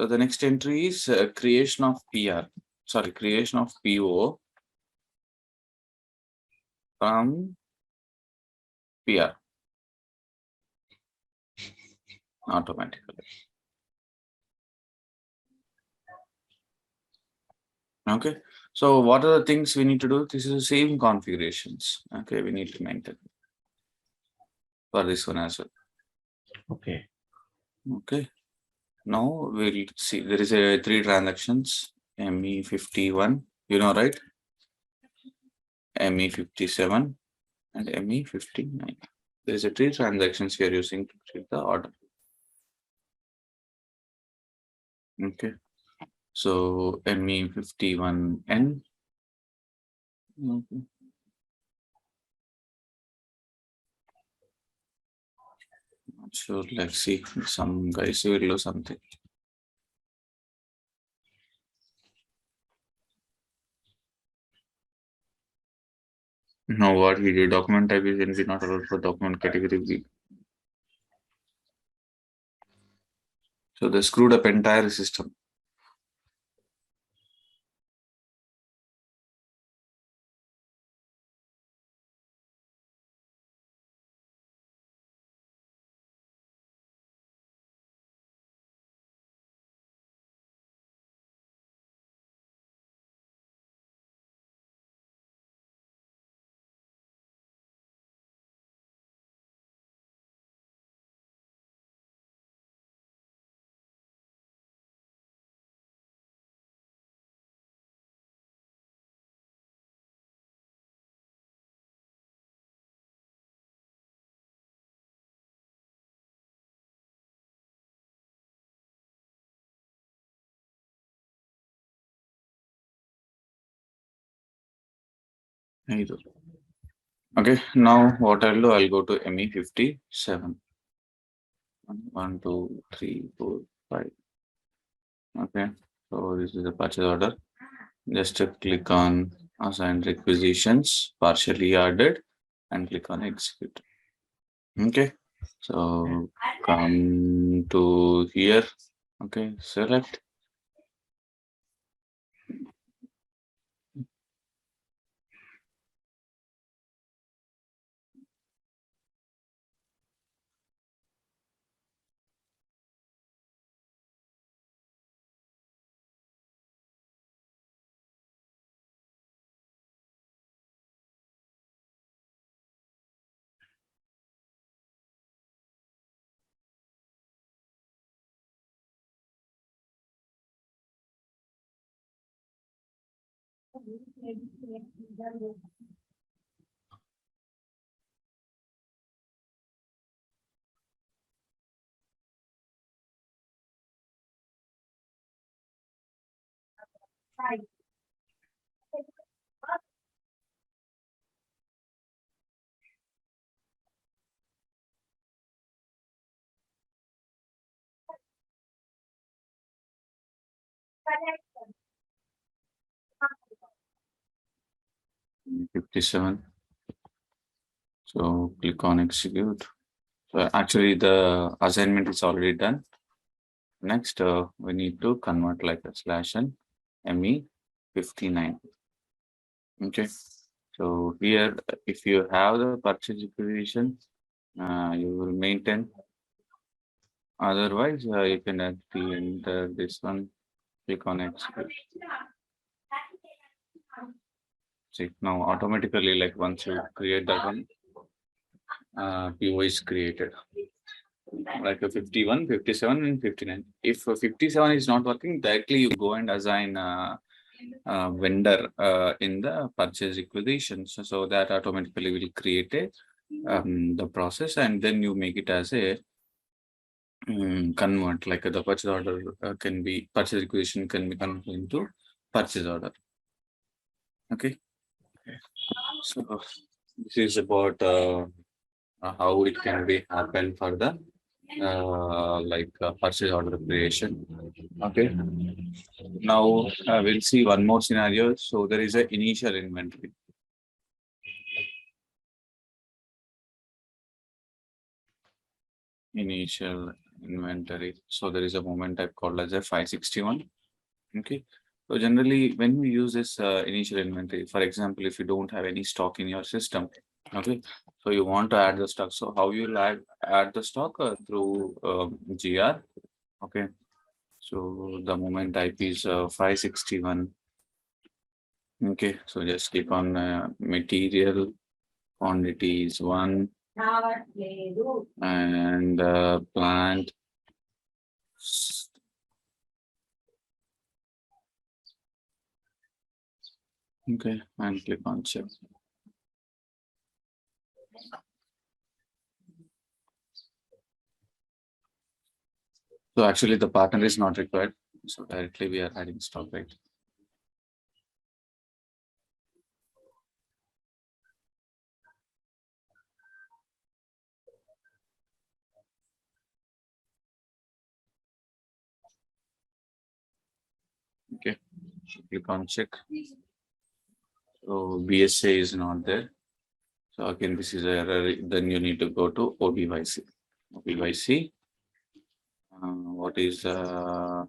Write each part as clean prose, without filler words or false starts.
So the next entry is creation of creation of PO from PR automatically. Okay. So what are the things we need to do? This is the same configurations. Okay, we need to maintain for this one as well. Okay. Okay. Now we'll see there is a 3 transactions, ME51, you know, right? ME57 and ME59. There is a 3 transactions we are using to create the order. Okay. So ME51N. Okay. Not sure. Let's see. Some guys will do something. Now what we do, document type is NV not allowed for document category B. So they screwed up entire system. Okay, now what I'll do, I'll go to ME57. 1, 2, 3, 4, 5. Okay, so this is the purchase order. Just click on assign requisitions, partially added, and click on execute. Okay, so come to here. Okay, select. $57. So click on execute. So actually the assignment is already done. Next, we need to convert like a /n ME59. Okay. So here, if you have the purchase requisition, you will maintain. Otherwise, you can actually enter this one, click on execute. See, now automatically, like once you create that one, PO is created. Like a 51, 57, and 59. If 57 is not working, directly you go and assign vendor in the purchase requisition. So that automatically will create a the process, and then you make it as a convert, like the purchase order can be purchase requisition can be converted into purchase order. Okay. So this is about how it can be happen for the purchase order creation. Okay. Now we'll see one more scenario. So there is an initial inventory. Initial inventory. So there is a moment type called as a 561. Okay. So generally, when we use this initial inventory, for example, if you don't have any stock in your system, okay, so you want to add the stock. So how you add the stock through GR. Okay. So the moment type is 561. Okay. So just click on material quantity is 1 and plant. Okay, and click on check. So actually the partner is not required. So directly we are adding stock, right? Okay, click on check. So BSA is not there. So again, this is an error. Then you need to go to OBYC. OBYC. What is error?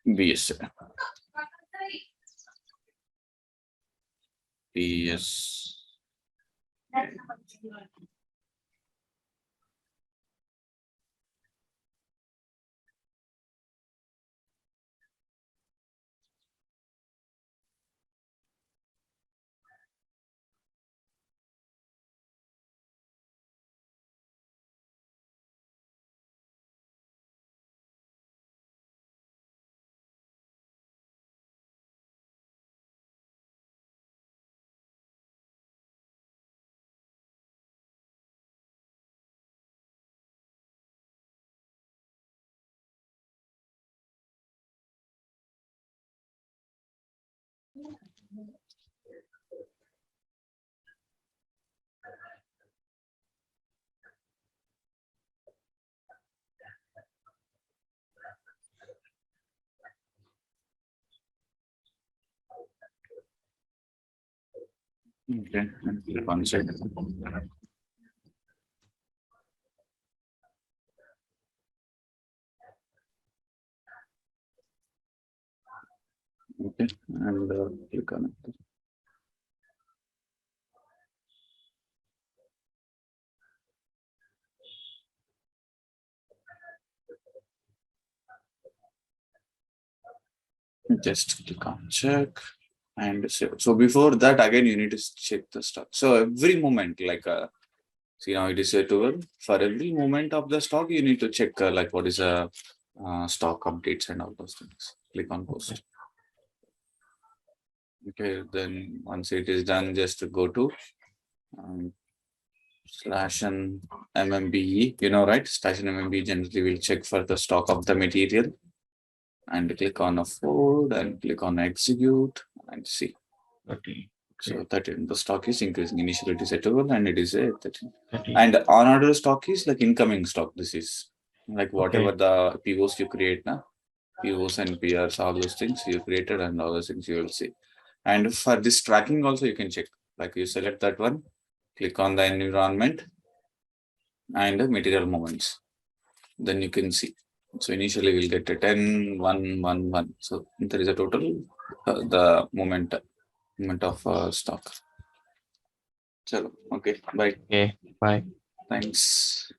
BSA. BS. Okay, and click on check. Okay, and click on it. Just click on check and save. So before that, again, you need to check the stock. So every moment, like see now it is a 12. For every moment of the stock, you need to check like what is a stock updates and all those things. Click on post. Okay, then once it is done, just go to /and MMBE. You know, right? /and MMBE generally will check for the stock of the material. And click on afford and click on execute and see. Okay. So 13, the stock is increasing. Initially it is at 12 and it is a 13. And on order stock is like incoming stock. This is like whatever the POs you create now, POs and PRs, all those things you created and all those things you will see. And for this tracking also you can check. Like you select that one, click on the environment and the material movements. Then you can see. So initially we'll get a 10, 1, 1, 1. So there is a total the moment of stock. Chalo, okay, bye. Okay, bye. Thanks.